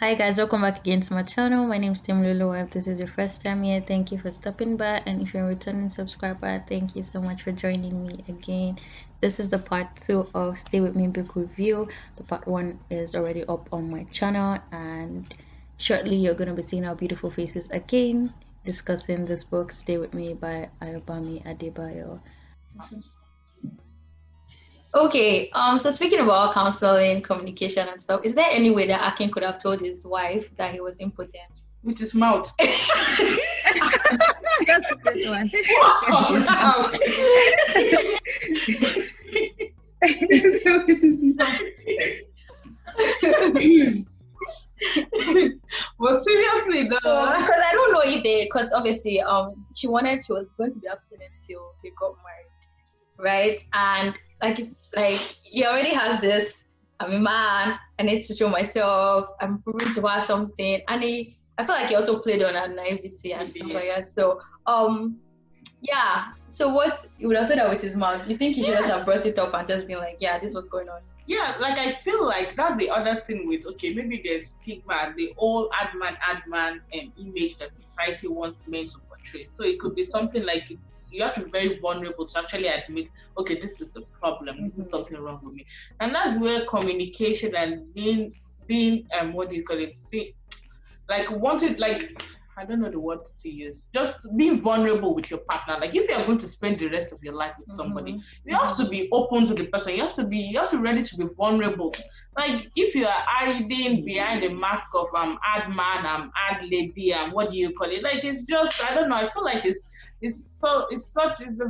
Hi guys, welcome back again to my channel. My name is Temiloluwa. If this is your first time here, thank you for stopping by, and if you're a returning subscriber, thank you so much for joining me again. This is the part 2 of Stay With Me book review. The part 1 is already up on my channel, and shortly you're going to be seeing our beautiful faces again discussing this book, Stay With Me by AYOBAMI ADEBAYO. Okay, so speaking about counseling, communication and stuff, is there any way that Akin could have told his wife that he was impotent? With his mouth. That's a good one. What on mouth? With his mouth. But seriously though, Because I don't know if because obviously, she was going to be abstinent till they got married, right? And like he already has this. I'm a man. I need to show myself. I'm proving to her something, and I feel like he also played on her naivety and stuff like that. So, yeah. So what you would have said that with his mouth? You think he should just have brought it up and just been like, yeah, this was going on. yeah, like I feel like that's the other thing with maybe there's stigma, the old ad man image that society wants men to portray. So it could be something like you have to be very vulnerable to actually admit, okay, this is a problem, this is something wrong with me. And that's where communication and being what do you call it? I don't know the word to use. Just being vulnerable with your partner. Like if you are going to spend the rest of your life with somebody, you have to be open to the person. You have to be ready to be vulnerable. Like if you are hiding behind the mask of ad man, ad lady, and what do you call it? Like it's just, I don't know. I feel like it's a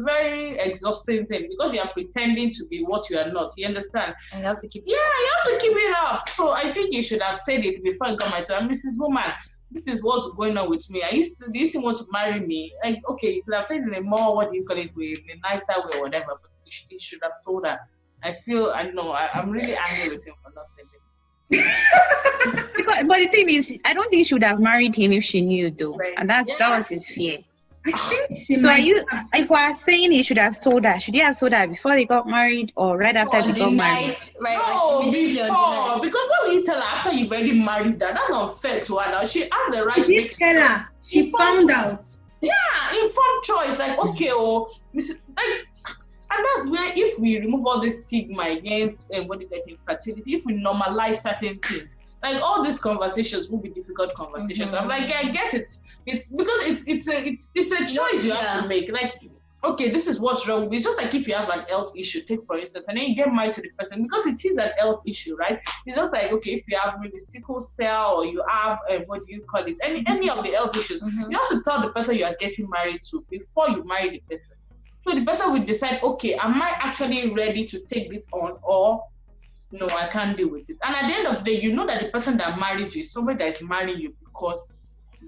very exhausting thing because you are pretending to be what you are not. You understand? And you have to keep. Yeah, you have to keep it up. So I think you should have said it before you got married. Mrs. Woman, this is what's going on with me. Do you still want to marry me? Like, okay, you could have said it in a more, what do you call it, with a nicer way or whatever, but you should have told her. I'm really angry with him for not saying it. But the thing is, I don't think she would have married him if she knew, though, Right. and that was his fear. I think she So, might. if we're saying he should have told her, should he have told her before they got married or right after they got married? Right? No, like, immediately on the before. night. Because when you tell her after you've already married her, that's unfair to her now. She has the right to She make tell her. She found out. Yeah, informed choice. Like, okay, like, and that's where if we remove all this stigma against infertility, if we normalize certain things, like all these conversations will be difficult conversations. I'm like, I get it. It's because it's a choice you have to make. Like, okay, this is what's wrong with me. It's just like if you have an health issue, take for instance, and then you get married to the person because it is an health issue, right? It's just like, okay, if you have maybe sickle cell or you have what do you call it, any of the health issues, you have to tell the person you are getting married to before you marry the person. So the person will decide, okay, am I actually ready to take this on, or no, I can't deal with it. And at the end of the day, you know that the person that marries you is somebody that is marrying you because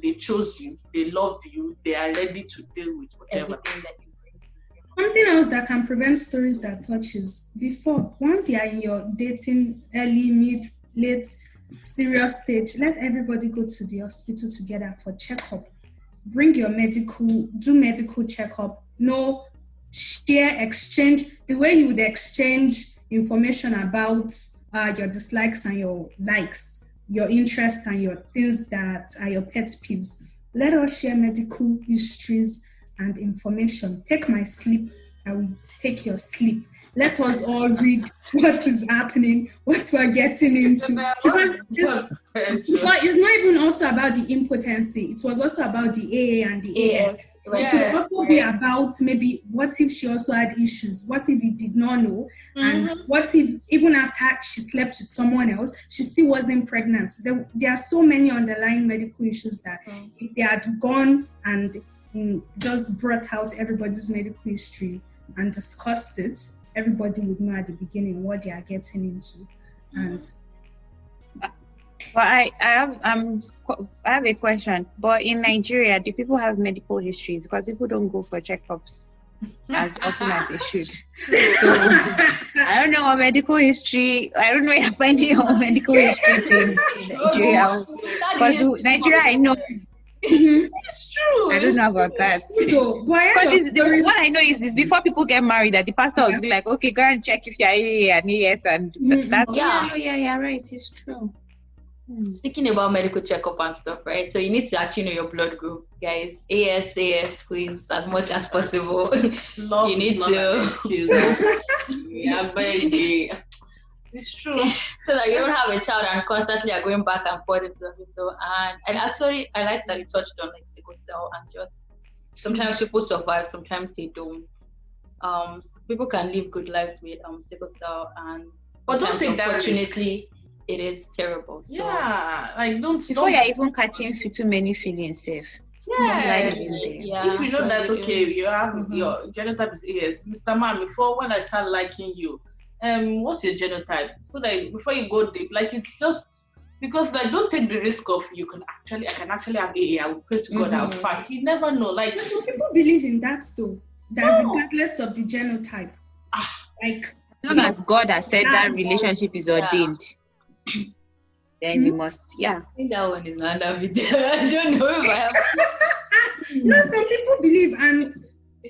they chose you, they love you, they are ready to deal with whatever. Everything that you bring. Something else that can prevent stories that touches once you are in your dating early, mid, late, serious stage, let everybody go to the hospital together for checkup. Do medical checkup. No share, exchange, the way you would exchange information about your dislikes and your likes, your interests and your things that are your pet peeves. Let us share medical histories and information. Take my sleep, I will take your sleep. Let us all read what is happening, what we're getting into. Because it's not even also about the impotency. It was also about the AA and the AF. Right. It could also be about maybe what if she also had issues? What if he did not know? And what if even after she slept with someone else, she still wasn't pregnant? There are so many underlying medical issues that if they had gone and just brought out everybody's medical history and discussed it, everybody would know at the beginning what they are getting into. And But I have a question. But in Nigeria, do people have medical histories? Because people don't go for checkups as often as they should. So I don't know what medical history. I don't know if you're finding your medical history thing in Nigeria. Because Nigeria, I know. It's true. I don't know about that. So, Because what I know is before people get married, that the pastor will be like, okay, go and check if you're AA and AS, and that's Yeah. yeah, right, it's true. speaking about medical checkup and stuff, right? So you need to actually know your blood group, guys. AS, please, as much as possible. Love you need is not to. an excuse. Yeah, baby. It's true. So that you don't have a child and constantly are going back and forth into the hospital. And actually, I like that you touched on like sickle cell and just sometimes people survive, sometimes they don't. People can live good lives with sickle cell, and But don't take that risk. unfortunately, it is terrible. So Yeah, like don't. Before you're even catching too many feelings safe. Yes. yeah, If you know that, okay, you have Mhm. your genotype is AS, Mr. Man, before when I start liking you, what's your genotype? So that before you go deep, like it's just because like don't take the risk of I can actually have AA. I will pray to God I'll pass. You never know. Like Some people believe in that though. That regardless of the genotype, like As long as God has said that relationship is ordained, then you must, I think that one is not that video. I don't know if I have. some people believe, and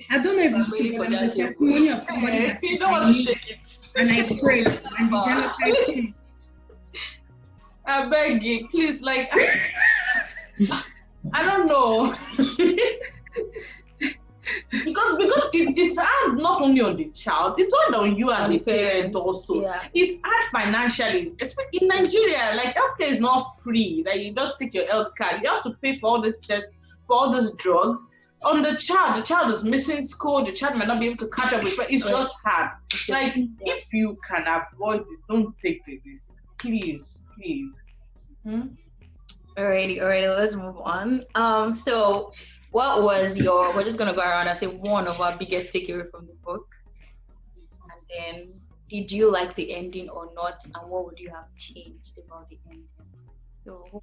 I don't know if it's true, waiting but for there's a that joke. testimony of somebody that you said, don't want I to knew, shake it. and I prayed, and the genotype changed. I beg you, please, like I don't know. because it's hard not only on the child, it's hard on you and the parent also. Yeah. It's hard financially, especially in Nigeria. Like healthcare is not free. Like you just take your health card, you have to pay for all this tests, for all these drugs. On the child is missing school, the child might not be able to catch up with it. It's just hard. Like if you can avoid it, don't take the risk. Please. Alrighty, let's move on. So what was we're just gonna go around and say one of our biggest takeaway from the book, and then did you like the ending or not, and what would you have changed about the ending? So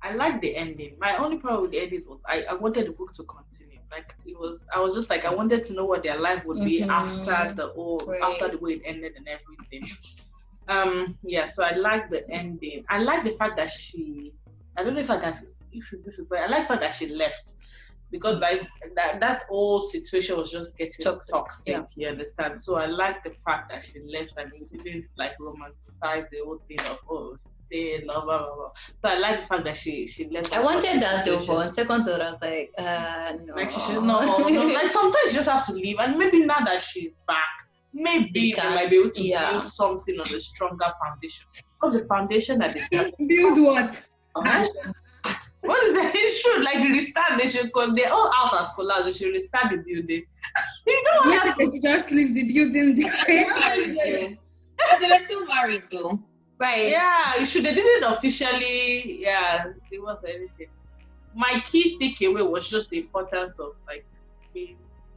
I like the ending. My only problem with the ending was I wanted the book to continue. Like I was just like I wanted to know what their life would be after after the way it ended and everything. So I like the ending. I like the fact that I don't know if I like the fact that she left, because like that whole situation was just getting toxic. You understand? So I like the fact that she left and we didn't like romanticize the whole thing of stay, blah blah blah. So I like the fact that she left. I wanted that though, but on second thought I was like, no. Like she should no. Like sometimes you just have to leave, and maybe now that she's back, maybe they might be able to build something on a stronger foundation. Because the foundation that they build what? What is that? It's true. Like the restart, they should come. They're all out as collapse. They should restart the building. You don't have to just leave the building there. But they were still married though. Right. Yeah, you should. They did it officially. Yeah, it was everything. My key takeaway was just the importance of like being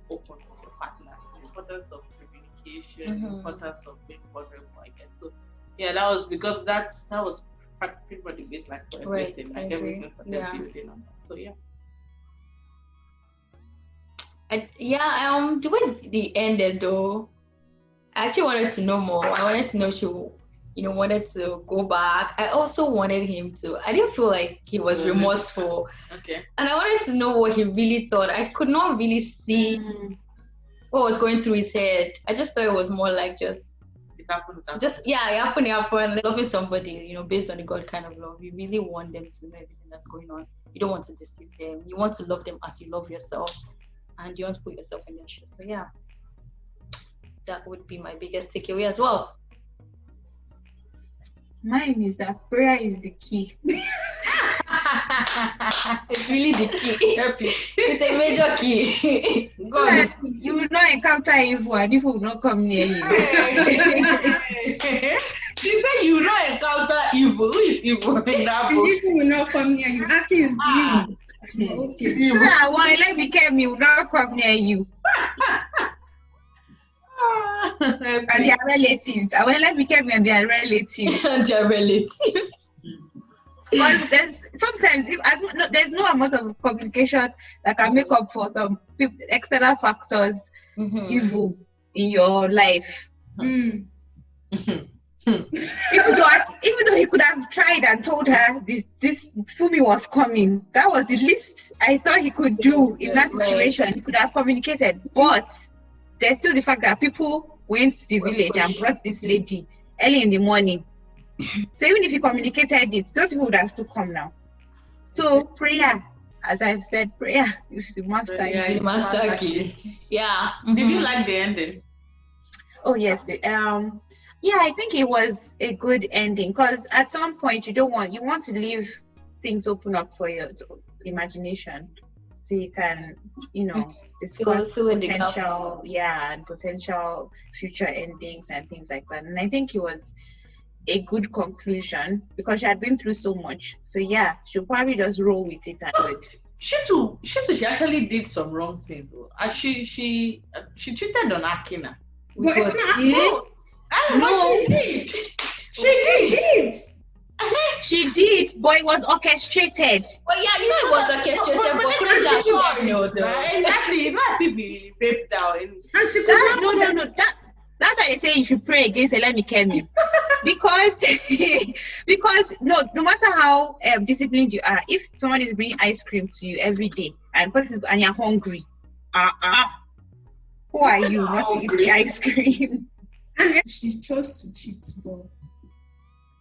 open with your partner, the importance of communication, the importance of being vulnerable, I guess. So yeah, that was because that was pretty much the baseline for everything. Like everything for them building on that. So yeah. The way the ended though, I actually wanted to know more. I wanted to know if she wanted to go back. I also wanted him to. I didn't feel like he was remorseful. Okay. And I wanted to know what he really thought. I could not really see what was going through his head. I just thought it was more like just it happened. It happened. Loving somebody, based on the God kind of love. You really want them to know everything that's going on. You don't want to deceive them. You want to love them as you love yourself, and you want to put yourself in their shoes. So yeah, that would be my biggest takeaway as well. Mine is that prayer is the key. It's really the key. It's a major key. So that you will not encounter evil and evil will not come near you. She said you will not encounter evil. Who is evil in that book? Evil will not come near you. Aki is evil. Okay. So that one like became you will not come near you. And their relatives. I will like became and their relatives. And their relatives. But sometimes there's no amount of communication that can make up for some external factors evil in your life. Even though he could have tried and told her this Fumi was coming, that was the least I thought he could do in that situation. He could have communicated, but there's still the fact that people went to the village and brought this lady early in the morning So even if you communicated it, those people would have still come now. So prayer, as I've said, prayer is the master Yeah, key. The master key. Yeah. Did you like the ending? Oh yes, yeah, I think it was a good ending because at some point you want to leave things open up for your imagination, so you can discuss Fill in the gap. potential future endings and things like that. And I think it was a good conclusion because she had been through so much. So yeah, she'll probably just roll with it and do it. She actually did some wrong things. She cheated on Akina. But it's not her fault. No, she did. She did. She did, but it was orchestrated. Well, yeah, it was orchestrated, but Croatia should know though. Exactly. Not if he raped her. And she could No. That's why they say you should pray against it. Let me kill you. because no matter how disciplined you are, if someone is bringing ice cream to you every day and you're hungry, who are you not to eat the ice cream? And she chose to cheat, but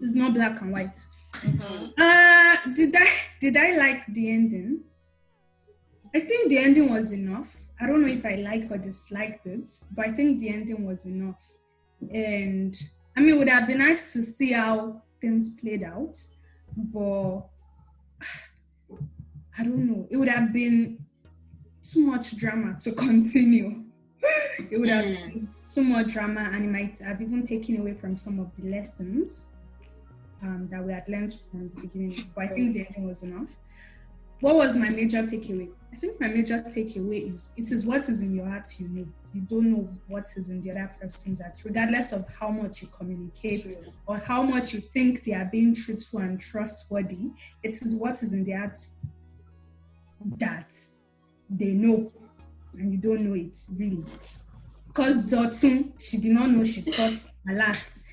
it's not black and white. Mm-hmm. Did I like the ending? I think the ending was enough. I don't know if I like or disliked it, but I think the ending was enough. And I mean, it would have been nice to see how things played out, but I don't know. It would have been too much drama to continue. It would have been too much drama, and it might have even taken away from some of the lessons that we had learned from the beginning. But I think the ending was enough. What was my major takeaway? I think my major takeaway is it is what is in your heart you know. You don't know what is in the other person's heart, regardless of how much you communicate or how much you think they are being truthful and trustworthy. It is what is in their heart that they know, and you don't know it really. Because Dotun, she did not know she thought, alas.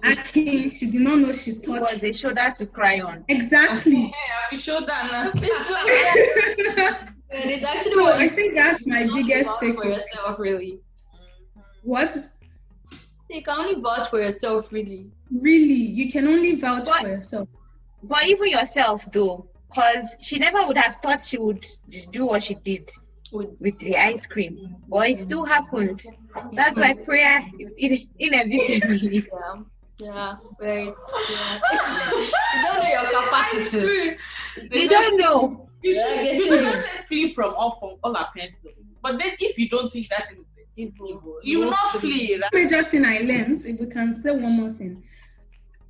Akin, she did not know she thought. It was a shoulder to cry on. Exactly. Yeah, we showed that. It's actually So I think that's my biggest for takeaway. yourself, really. What? You can only vouch for yourself, really. Really, you can only vouch for yourself. But even yourself, though, because she never would have thought she would do what she did with the ice cream. But it still happened. That's why prayer inevitably. Yeah, very. Yeah. You don't know your capacity. You don't know. You don't flee from all our parents, but then if you don't think that is evil, you will not flee. Right? Major thing I learned, if we can say one more thing,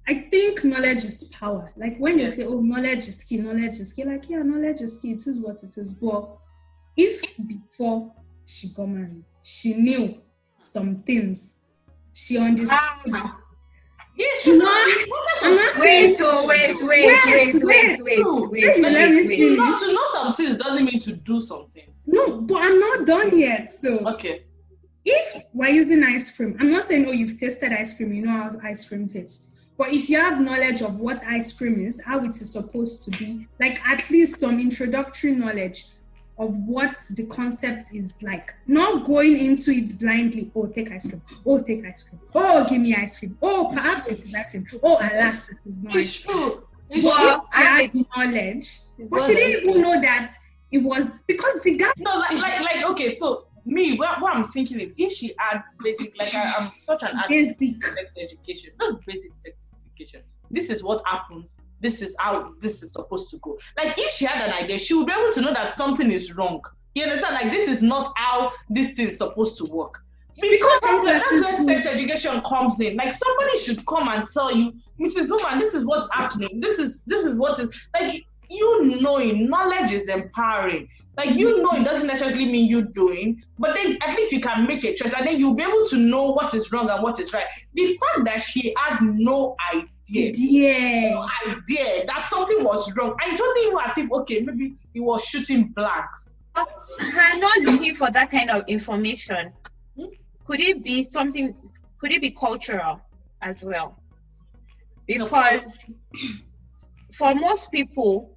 I think knowledge is power. Like when you say, "Oh, knowledge is key," like yeah, knowledge is key. It is what it is. But if before she got married, she knew some things, she understood. Yes, Wait. To know some things doesn't mean to do something. No, but I'm not done yet. So Okay. if we're using ice cream, I'm not saying, oh, you've tasted ice cream, you know how ice cream tastes. But if you have knowledge of what ice cream is, how it is supposed to be, like at least some introductory knowledge of what the concept is like, not going into it blindly. Oh, take ice cream. Oh, take ice cream. Oh, give me ice cream. Oh, perhaps it is ice cream. Oh, alas, it is not ice cream. Well, I had knowledge, but she didn't even know that it was because the guy. No, like okay. So me, what I'm thinking is, if she had basic, like I'm such an advocate for sex education, just basic sex education. This is what happens. This is how this is supposed to go. Like if she had an idea, she would be able to know that something is wrong. You understand? Like this is not how this thing is supposed to work. Because that's where sex education comes in. Like somebody should come and tell you, Mrs. Woman, this is what's happening. This is what is like. You knowing knowledge is empowering. Like you know, it doesn't necessarily mean you doing, but then at least you can make a choice, and then you'll be able to know what is wrong and what is right. The fact that she had no idea. No idea that something was wrong. I don't think as if okay, maybe he was shooting blanks. I'm not looking for that kind of information. Could it be something? Could it be cultural as well? Because for most people,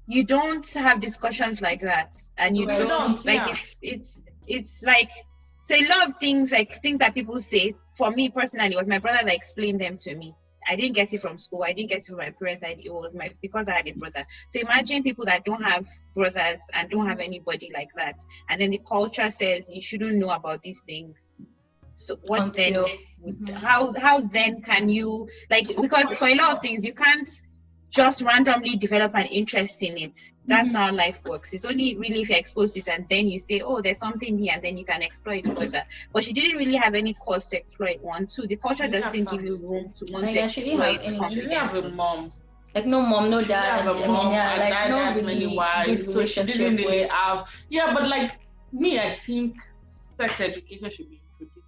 you don't have discussions like that, and you don't like it's like so a lot of things like things that people say. For me personally, it was my brother that explained them to me. I didn't get it from school. I didn't get it from my parents. It was because I had a brother. So imagine people that don't have brothers and don't have anybody like that. And then the culture says you shouldn't know about these things. So what then? How then can you, like, because for a lot of things you can't just randomly develop an interest in it. That's not how life works. It's only really if you're exposed to it and then you say, oh, there's something here, and then you can explore it further. But she didn't really have any cause to explore it. 1, 2, the culture doesn't give you room to want to explore it. She didn't have a mom. Like no mom, no dad. Have a mom. Like no had many wives, so she didn't really have. Yeah, but like me, I think sex education should be introduced into the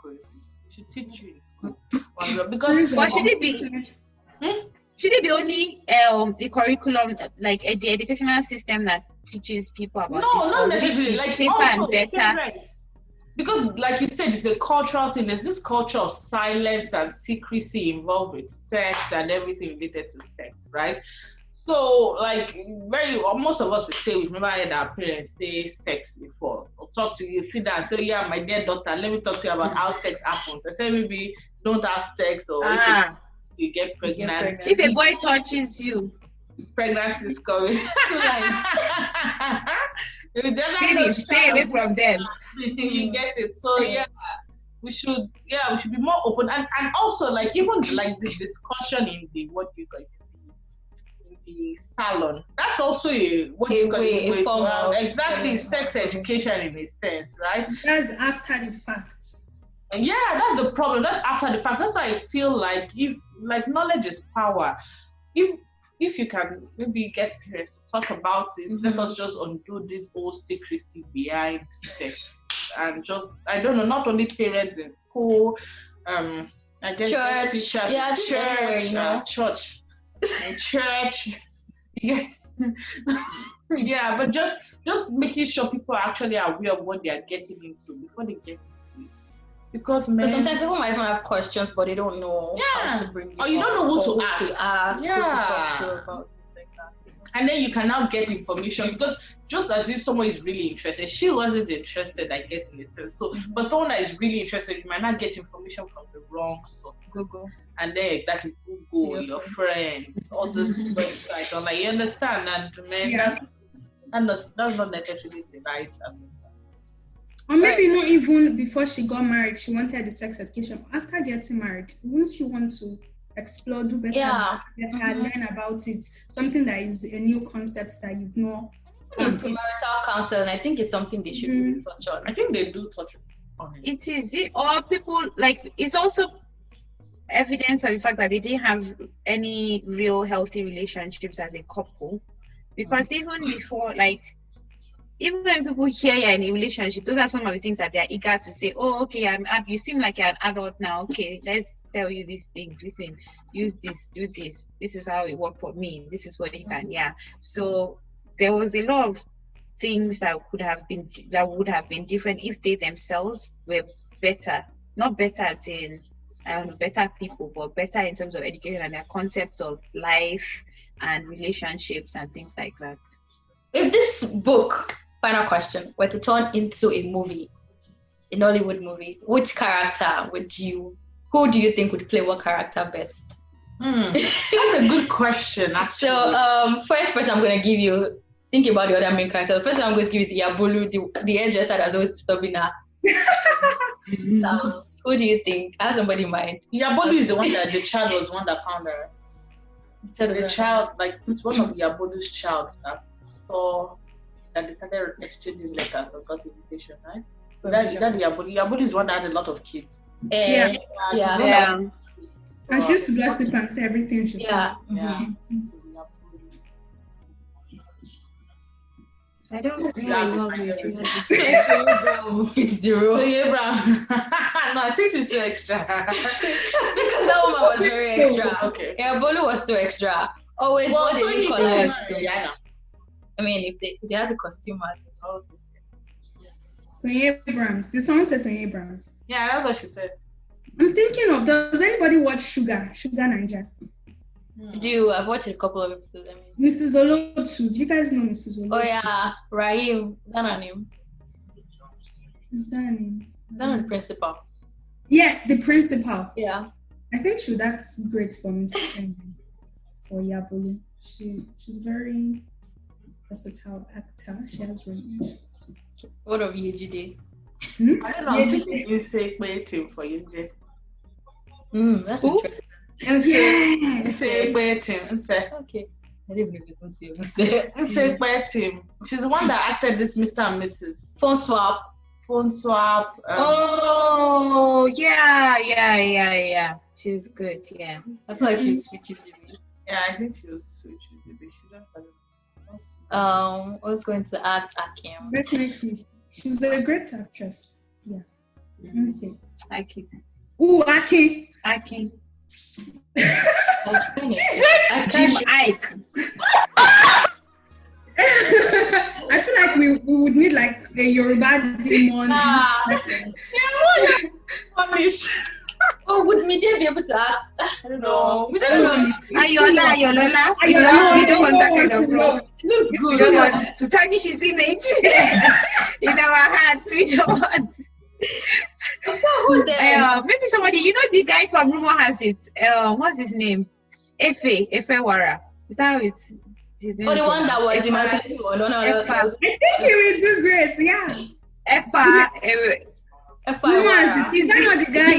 curriculum. It should teach you in school. Because should it be? Should it be only the curriculum, like the educational system that teaches people about this? No, not necessarily. Like safer and better. Parents. Because, like you said, it's a cultural thing. There's this culture of silence and secrecy involved with sex and everything related to sex, right? So, like, most of us would say, we've never heard our parents say sex before. Or talk to you, sit down and say, yeah, my dear daughter, let me talk to you about how sex happens. I say, maybe don't have sex, or you get pregnant. If a boy touches you, pregnancy is coming. 2 lines. Stay away from them. You get it. So we should be more open, and also like even like the discussion in the in the salon. That's also a form of exactly sex education in a sense, right? That's after the fact. Yeah, that's the problem. That's after the fact. That's why I feel like if knowledge is power, if you can maybe get parents to talk about it, let us just undo this whole secrecy behind sex, and just I don't know, not only parents in school, I guess church, teachers, church, yeah, but just making sure people are actually aware of what they are getting into before they get into it. Because sometimes people might even have questions, but they don't know how to bring it or you don't know who to ask, who to talk to about things like that. And then you can now get information, because just as if someone is really interested, she wasn't interested, I guess, in a sense. So, but someone that is really interested, you might not get information from the wrong source. Google. And then exactly Google, your friends, all those websites. I'm like, you understand? And man, that's not necessarily the right. Or maybe not even before she got married, she wanted the sex education. After getting married, wouldn't you want to explore, do better, learn about it? Something that is a new concept that you've not. Premarital counseling, I think it's something they should really touch on. I think they do touch on it. It is. Or people, like, it's also evidence of the fact that they didn't have any real healthy relationships as a couple. Because even before, like, even when people hear you're in a relationship, those are some of the things that they're eager to say. Oh, okay, you seem like you're an adult now. Okay, let's tell you these things. Listen, use this, do this. This is how it worked for me. This is what you can. Yeah. So there was a lot of things that would have been different if they themselves were better. Not better as in better people, but better in terms of education and their concepts of life and relationships and things like that. If this book, final question, were to turn into a movie, an Hollywood movie, who do you think would play what character best? That's a good question, actually. So, first person I'm going to give you, think about the other main character. The person I'm going to give is Yabolu, the hairdresser that's always disturbing her. So, who do you think? I have somebody in mind. Yabolu is the one that the child was one that found her. The child, like, it's one of Yabolu's child that they started exchanging letters or got invitation, right? So that Yabolu is one that had a lot of kids. Yeah. So, and she used to bless the pants, everything she said. Yeah. I don't know. It's zero. No, I think she's too extra. Because that woman was very extra. Okay. Yeah, Bolu was too extra. Always what they really collect. I mean, if they had a costume her. Tomi Abrams. Did someone say Tomi Abrams? Yeah, that's what she said. I'm thinking of, does anybody watch Sugar Niger? I've watched a couple of episodes. Mrs. Olo too. Do you guys know Mrs. Olo? Oh yeah, Rahim. Is that her name? Is that her name? Is that the principal? Yes, the principal. Yeah. I think she would act great for Miss for Yabulu. She's very versatile actor. She has range. What of you, Jide? I don't know if you say team for you. That's interesting. Yes. Okay. I didn't even know team. She's the one that acted this Mr. and Mrs. Phone swap. Oh, yeah. She's good, yeah. I feel like she's switchy to me. Yeah, I think she was switchy to me. She just had I was going to act Akim. Definitely. She's a great actress. Yeah. Let me see. Aki. Ooh, Aki. Jim Ike. I feel like we would need like a Yoruba demon. Oh, would Media be able to act? I don't know. We don't know. Ayola. We don't want that kind of role. Looks good. We don't want to tarnish his image in our hearts. We don't want. Maybe somebody, the guy from Rumor Has It. What's his name? Ifewara. Is that his name? Oh, the one that was in my video. No. I think he will do great. Yeah. Is that not the guy?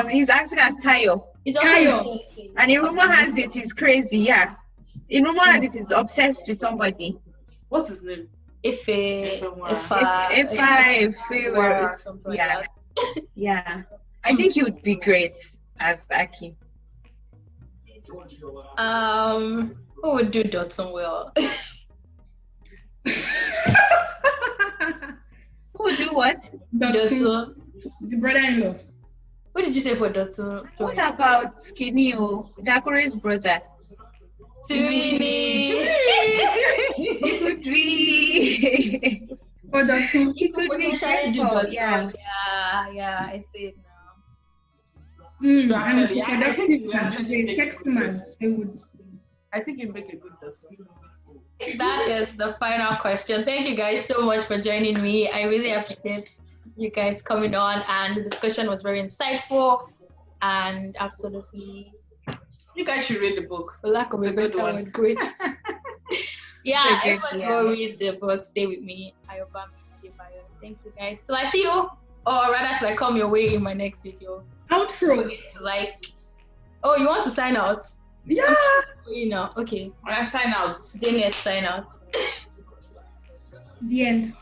He's acting as Tayo. It's also And in Rumor Has It, he's crazy. Yeah. In Rumor Has It, he's obsessed with somebody. What's his name? Yeah. I think he would be great as Aki. Who would do Dotson well? Who would do what? Dotson, the brother-in-law. What did you say for Dotson? What about Skinny, Dakure's brother? Tiwini. He could be. For Dotson. He could be Dotson. Yeah, I see it now. And he's a sexy man. I think he'd make a good Dotson. That is the final question. Thank you guys so much for joining me. I really appreciate you guys coming on, and the discussion was very insightful and absolutely. You guys should read the book. For lack of a better word, great. Yeah, everyone go read the book. Stay with me. AYOBAMI, ADEBAYO. Thank you guys. Till I see you, or rather till I come your way in my next video. Outro. Oh, you want to sign out? Yeah. Okay. I sign out. Jane, sign out. The end.